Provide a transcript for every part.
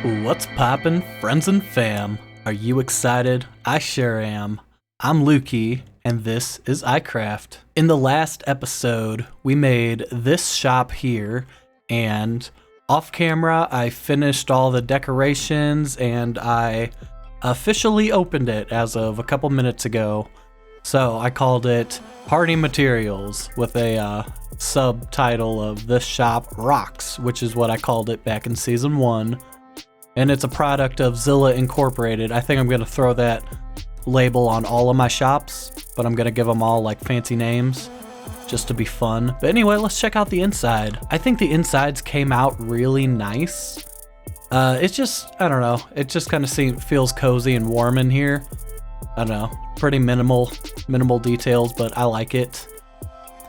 What's poppin', friends and fam? Are you excited? I sure am. I'm Lukey, and this is iCraft. In the last episode, we made this shop here, and off camera, I finished all the decorations, and I officially opened it as of a couple minutes ago. So I called it Party Materials with a subtitle of This Shop Rocks, which is what I called it back in Season 1. And it's a product of Zilla Incorporated. I think I'm going to throw that label on all of my shops, but I'm going to give them all like fancy names just to be fun. But anyway, let's check out the inside. I think the insides came out really nice. It's just, I don't know, it just kind of feels cozy and warm in here. I don't know, pretty minimal details, but I like it.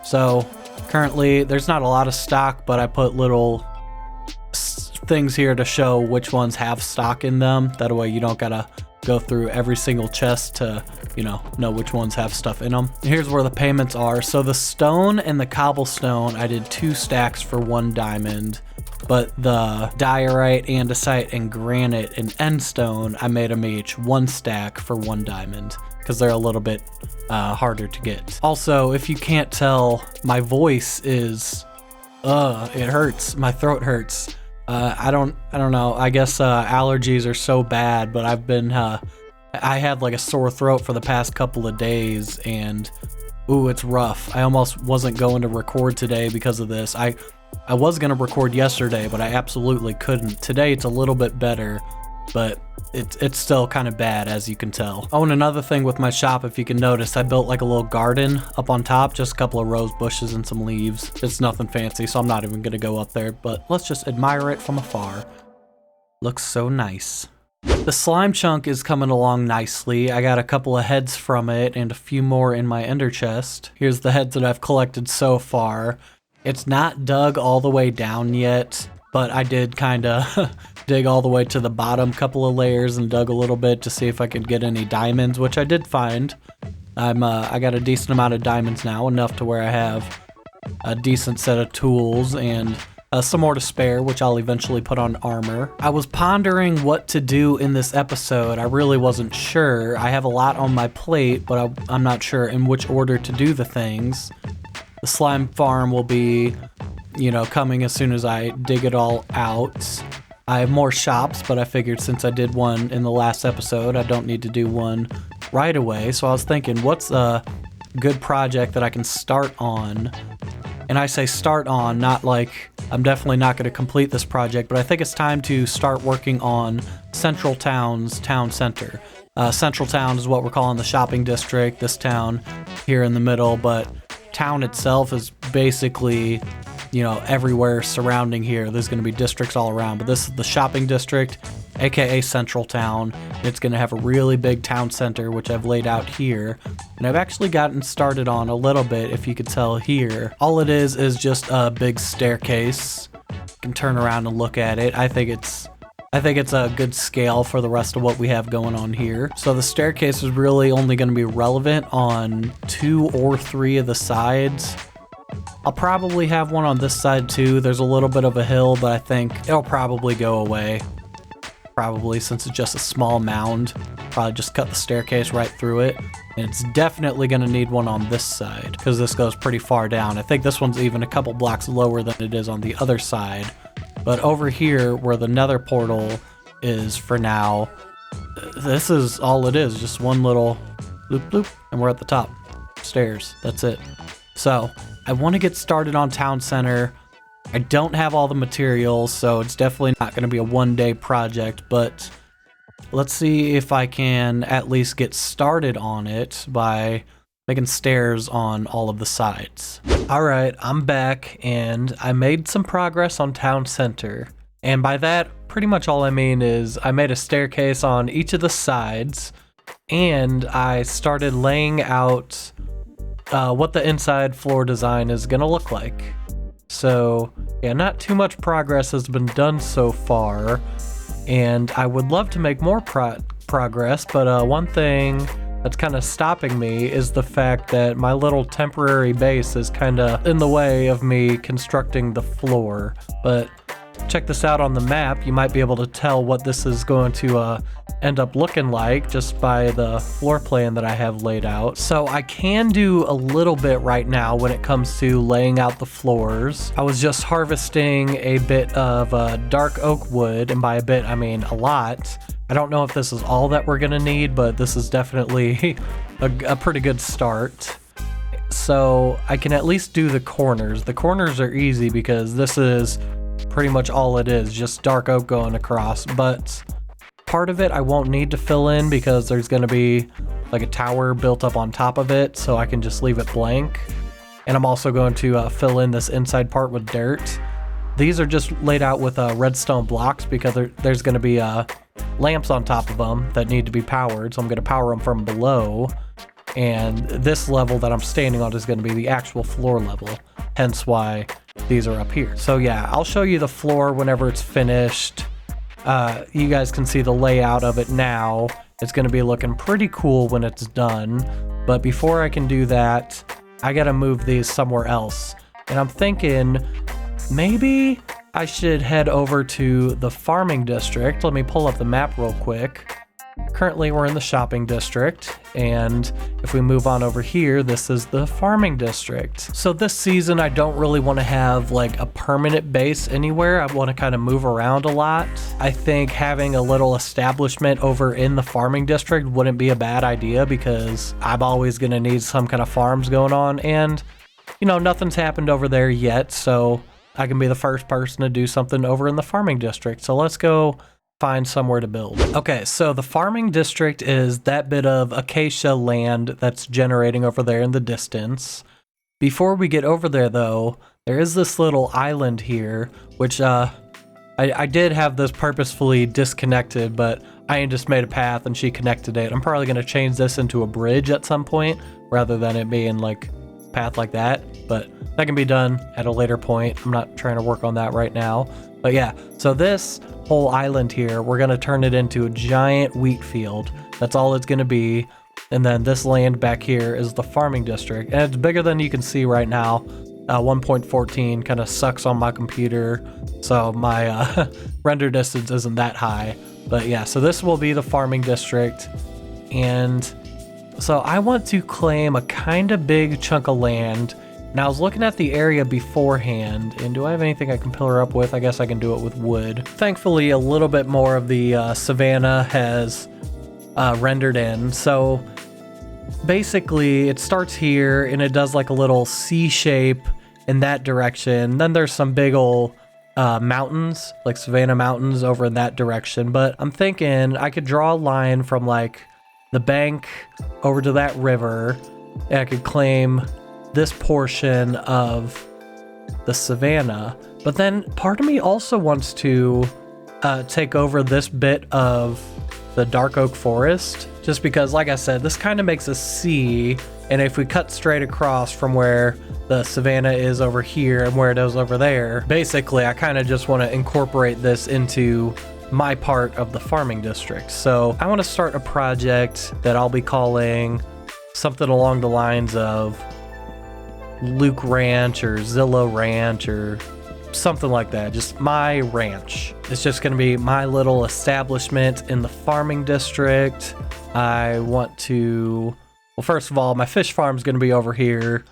So currently there's not a lot of stock, but I put little things here to show which ones have stock in them. That way you don't gotta go through every single chest to, know which ones have stuff in them. Here's where the payments are. So the stone and the cobblestone, I did 2 stacks for 1 diamond, but the diorite, andesite, and granite and endstone, I made them each 1 stack for 1 diamond because they're a little bit harder to get. Also, if you can't tell, my voice is, it hurts. My throat hurts. I don't know. I guess allergies are so bad, but I had like a sore throat for the past couple of days, and it's rough. I almost wasn't going to record today because of this. I was going to record yesterday, but I absolutely couldn't. Today it's a little bit better, but it's still kind of bad, as you can tell. Oh, and another thing with my shop, if you can notice, I built like a little garden up on top, just a couple of rose bushes and some leaves. It's nothing fancy, so I'm not even gonna go up there, but let's just admire it from afar. Looks so nice. The slime chunk is coming along nicely. I got a couple of heads from it and a few more in my ender chest. Here's the heads that I've collected so far. It's not dug all the way down yet, but I did kind of dig all the way to the bottom couple of layers and dug a little bit to see if I could get any diamonds, which I did find. I got a decent amount of diamonds now, enough to where I have a decent set of tools and some more to spare, which I'll eventually put on armor. I was pondering what to do in this episode. I really wasn't sure. I have a lot on my plate, but I'm not sure in which order to do the things. The slime farm will be, coming as soon as I dig it all out. I have more shops, but I figured since I did one in the last episode, I don't need to do one right away. So I was thinking, what's a good project that I can start on? And I say start on, not like I'm definitely not going to complete this project, but I think it's time to start working on Central Town's town center. Central Town is what we're calling the shopping district, this town here in the middle, but town itself is basically everywhere surrounding here. There's going to be districts all around, but this is the shopping district, aka Central Town. It's going to have a really big town center, which I've laid out here, and I've actually gotten started on a little bit, if you could tell here. All it is just a big staircase. You can turn around and look at it. I think it's a good scale for the rest of what we have going on here. So the staircase is really only going to be relevant on 2 or 3 of the sides. I'll probably have one on this side too. There's a little bit of a hill, but I think it'll probably go away. Probably, since it's just a small mound. Probably just cut the staircase right through it. And it's definitely going to need one on this side, because this goes pretty far down. I think this one's even a couple blocks lower than it is on the other side. But over here, where the nether portal is for now, this is all it is. Just one little loop loop, and we're at the top. Stairs, that's it. So I want to get started on town center. I don't have all the materials, so it's definitely not going to be a one-day project, but let's see if I can at least get started on it by making stairs on all of the sides. Alright, I'm back, and I made some progress on town center. And by that, pretty much all I mean is I made a staircase on each of the sides, and I started laying out what the inside floor design is going to look like. So, yeah, not too much progress has been done so far, and I would love to make more progress, but one thing that's kind of stopping me is the fact that my little temporary base is kind of in the way of me constructing the floor. But check check this out on the map, you might be able to tell what this is going to end up looking like just by the floor plan that I have laid out. So I can do a little bit right now when it comes to laying out the floors. I was just harvesting a bit of dark oak wood, and by a bit I mean a lot. I don't know if this is all that we're gonna need, but this is definitely a pretty good start. So I can at least do the corners. The corners are easy because this is pretty much all it is, just dark oak going across. But part of it I won't need to fill in because there's going to be like a tower built up on top of it, so I can just leave it blank. And I'm also going to fill in this inside part with dirt. These are just laid out with redstone blocks because there's going to be lamps on top of them that need to be powered, so I'm going to power them from below. And this level that I'm standing on is going to be the actual floor level, hence why these are up here. So yeah, I'll show you the floor whenever it's finished. You guys can see the layout of it now. It's going to be looking pretty cool when it's done. But before I can do that, I got to move these somewhere else. And I'm thinking maybe I should head over to the farming district. Let me pull up the map real quick. Currently we're in the shopping district, and if we move on over here, this is the farming district. So this season I don't really want to have like a permanent base anywhere. I want to kind of move around a lot. I think having a little establishment over in the farming district wouldn't be a bad idea because I'm always going to need some kind of farms going on, and you know, nothing's happened over there yet, so I can be the first person to do something over in the farming district. So let's go find somewhere to build. Okay, so the farming district is that bit of acacia land that's generating over there in the distance. Before we get over there though, there is this little island here, which I did have this purposefully disconnected, but I just made a path and she connected it. I'm probably gonna change this into a bridge at some point rather than it being like a path like that, but that can be done at a later point. I'm not trying to work on that right now. But yeah, so this whole island here, we're going to turn it into a giant wheat field. That's all it's going to be. And then this land back here is the farming district. And it's bigger than you can see right now. 1.14 kind of sucks on my computer, so my render distance isn't that high. But yeah, so this will be the farming district. And so I want to claim a kind of big chunk of land. Now I was looking at the area beforehand, and do I have anything I can pillar up with? I guess I can do it with wood. Thankfully, a little bit more of the savanna has rendered in. So basically, it starts here, and it does like a little C shape in that direction. Then there's some big old mountains, like savanna mountains over in that direction. But I'm thinking I could draw a line from like the bank over to that river, and I could claim this portion of the savanna. But then part of me also wants to take over this bit of the dark oak forest, just because, like I said, this kind of makes a C, and if we cut straight across from where the savanna is over here and where it is over there, basically I kind of just want to incorporate this into my part of the farming district. So I want to start a project that I'll be calling something along the lines of Luke Ranch or Zilla Ranch or something like that. Just my ranch. It's just going to be my little establishment in the farming district. I want to, well, first of all, my fish farm is going to be over here.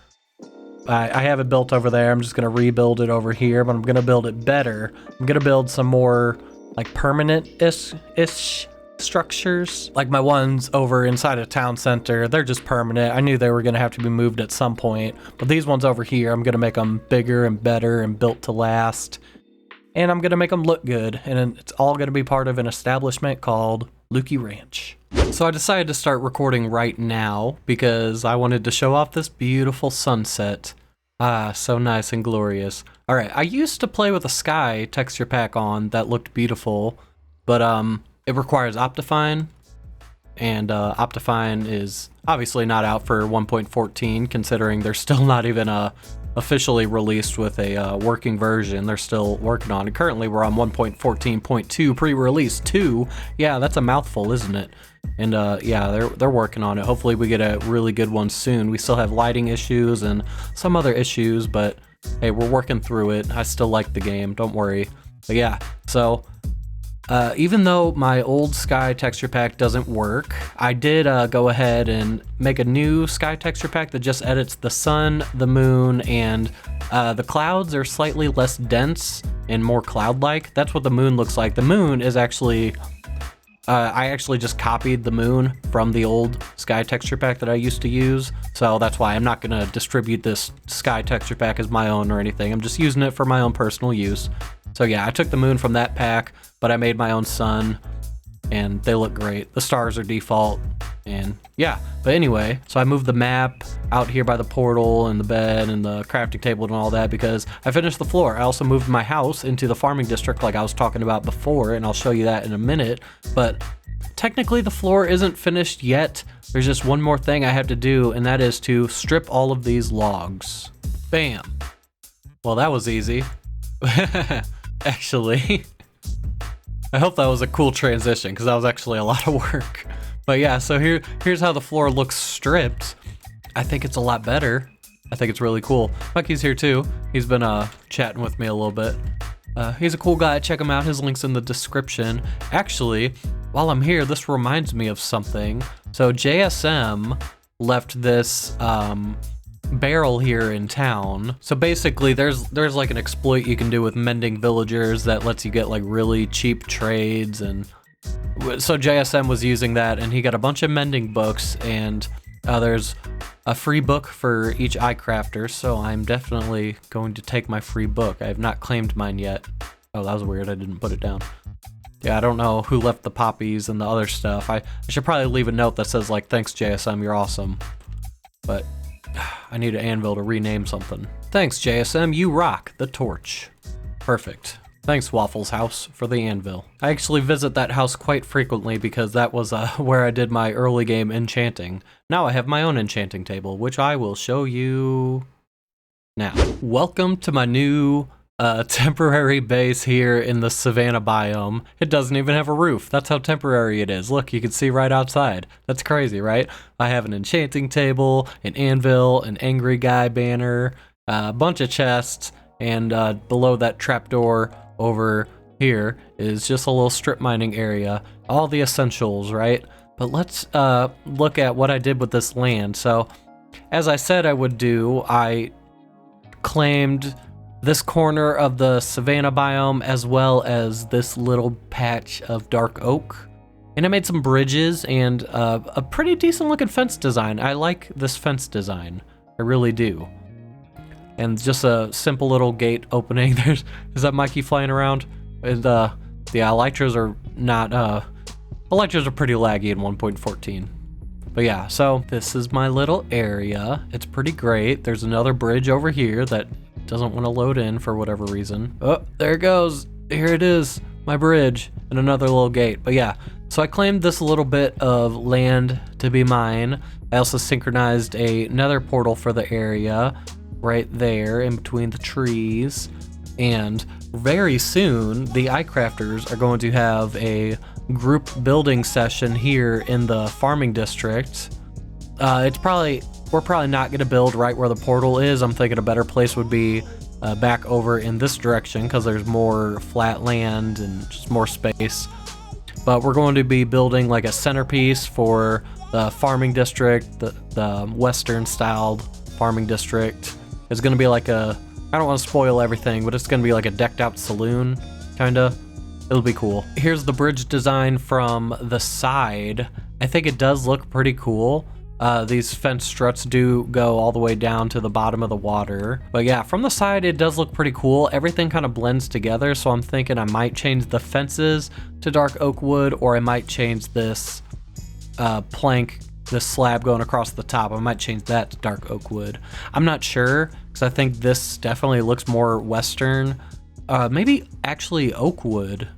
I have it built over there. I'm just going to rebuild it over here, but I'm going to build it better. I'm going to build some more like permanent-ish structures, like my ones over inside a town center. They're just permanent. I knew they were going to have to be moved at some point, but these ones over here, I'm going to make them bigger and better and built to last, and I'm going to make them look good, and it's all going to be part of an establishment called Lukey Ranch. So I decided to start recording right now because I wanted to show off this beautiful sunset. Ah, so nice and glorious. All right, I used to play with a sky texture pack on that looked beautiful, but it requires Optifine, and Optifine is obviously not out for 1.14, considering they're still not even officially released with a working version. They're still working on it. Currently, we're on 1.14.2 pre-release 2. Yeah, that's a mouthful, isn't it? And yeah, they're working on it. Hopefully, we get a really good one soon. We still have lighting issues and some other issues, but hey, we're working through it. I still like the game. Don't worry. But yeah, so even though my old sky texture pack doesn't work, I did go ahead and make a new sky texture pack that just edits the sun, the moon, and the clouds are slightly less dense and more cloud-like. That's what the moon looks like. The moon is actually, I actually just copied the moon from the old sky texture pack that I used to use. So that's why I'm not gonna distribute this sky texture pack as my own or anything. I'm just using it for my own personal use. So yeah, I took the moon from that pack, but I made my own sun, and they look great. The stars are default, and yeah. But anyway, so I moved the map out here by the portal and the bed and the crafting table and all that because I finished the floor. I also moved my house into the farming district like I was talking about before, and I'll show you that in a minute. But technically the floor isn't finished yet. There's just one more thing I have to do, and that is to strip all of these logs. Bam. Well, that was easy. Actually, I hope that was a cool transition because that was actually a lot of work. But yeah, so here's how the floor looks stripped. I think it's a lot better. I think it's really cool. Mikey's here too. He's been chatting with me a little bit. He's a cool guy. Check him out. His link's in the description. Actually, while I'm here, this reminds me of something. So JSM left this barrel here in town. So basically there's like an exploit you can do with mending villagers that lets you get like really cheap trades, and so JSM was using that and he got a bunch of mending books, and there's a free book for each iCrafter, so I'm definitely going to take my free book. I have not claimed mine yet. Oh, that was weird, I didn't put it down. Yeah, I don't know who left the poppies and the other stuff. I should probably leave a note that says like, thanks JSM, you're awesome. But I need an anvil to rename something. Thanks, JSM, you rock the torch. Perfect. Thanks, Waffles House, for the anvil. I actually visit that house quite frequently because that was where I did my early game enchanting. Now I have my own enchanting table, which I will show you now. Welcome to my new temporary base here in the savanna biome. It doesn't even have a roof. That's how temporary it is. Look, you can see right outside. That's crazy, right? I have an enchanting table, an anvil, an angry guy banner, a bunch of chests, and below that trapdoor over here is just a little strip mining area. All the essentials, right? But let's look at what I did with this land. So, as I said I would do, I claimed this corner of the savanna biome as well as this little patch of dark oak, and I made some bridges and a pretty decent looking fence design. I like this fence design, I really do. And just a simple little gate opening. Is that Mikey flying around? And yeah, elytras are not elytras are pretty laggy in 1.14. But yeah, so this is my little area. It's pretty great. There's another bridge over here that doesn't want to load in for whatever reason. Oh, there it goes. Here it is, my bridge, and another little gate. But yeah, so I claimed this little bit of land to be mine. I also synchronized a nether portal for the area right there in between the trees. And very soon, the iCrafters are going to have a group building session here in the farming district. We're probably not going to build right where the portal is. I'm thinking a better place would be back over in this direction because there's more flat land and just more space. But we're going to be building like a centerpiece for the farming district, the western styled farming district. It's going to be like I don't want to spoil everything, but it's going to be like a decked out saloon, kinda. It'll be cool. Here's the bridge design from the side. I think it does look pretty cool. These fence struts do go all the way down to the bottom of the water. But yeah, from the side, it does look pretty cool. Everything kind of blends together, so I'm thinking I might change the fences to dark oak wood, or I might change this plank, this slab going across the top. I might change that to dark oak wood. I'm not sure, because I think this definitely looks more western. Maybe actually oak wood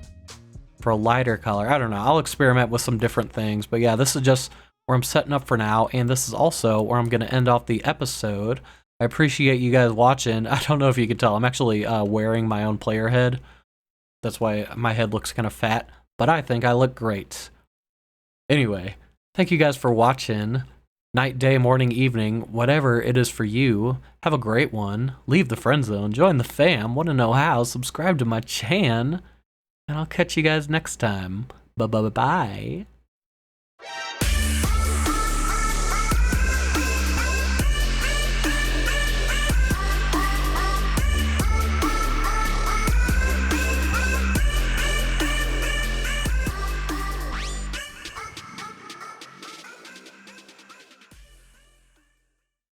for a lighter color. I don't know. I'll experiment with some different things. But yeah, this is just where I'm setting up for now, and this is also where I'm going to end off the episode. I appreciate you guys watching. I don't know if you can tell, I'm actually wearing my own player head. That's why my head looks kind of fat, but I think I look great. Anyway, thank you guys for watching. night, day, morning, evening, whatever it is for you. Have a great one. Leave the friend zone. Join the fam. Want to know how? Subscribe to my chan. And I'll catch you guys next time. Bye-bye-bye.